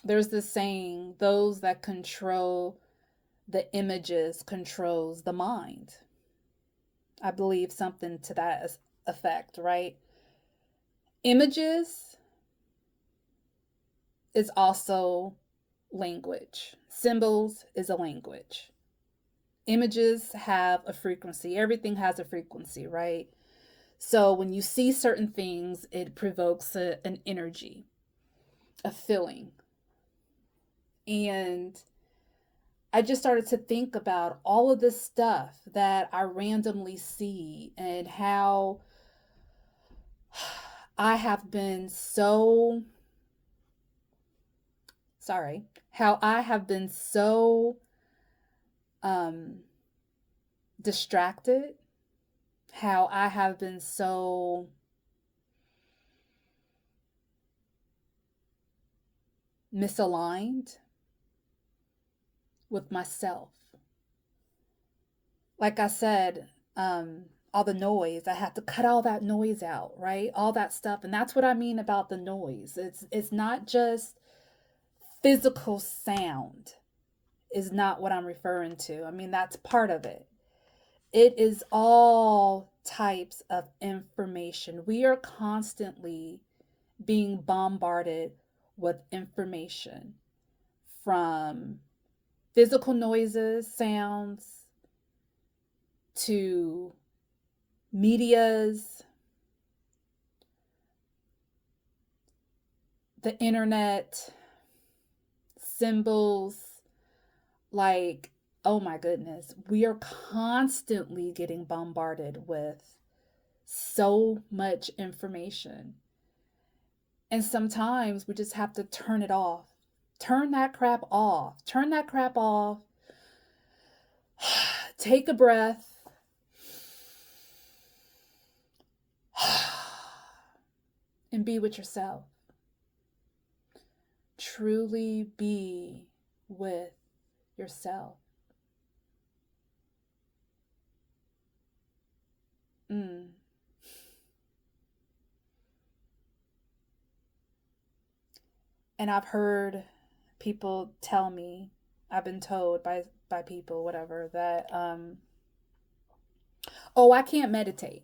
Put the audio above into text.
There's this saying, those that control the images controls the mind. I believe something to that effect, right? Images is also language. Symbols is a language. Images have a frequency. Everything has a frequency, right? So when you see certain things, it provokes an energy, a feeling. And I just started to think about all of this stuff that I randomly see and how I have been so sorry, how I have been so um distracted, how I have been so misaligned with myself. Like I said, all the noise, I had to cut all that noise out, right? All that stuff. And that's what I mean about the noise. It's not just physical sound is not what I'm referring to. I mean, that's part of it. It is all types of information. We are constantly being bombarded with information from physical noises, sounds, to medias, the internet, symbols, like, oh my goodness, we are constantly getting bombarded with so much information. And sometimes we just have to turn it off. Turn that crap off. Turn that crap off. Take a breath. And be with yourself. Truly be with yourself. Mm. And I've heard people tell me, I've been told by people, whatever, that oh, I can't meditate.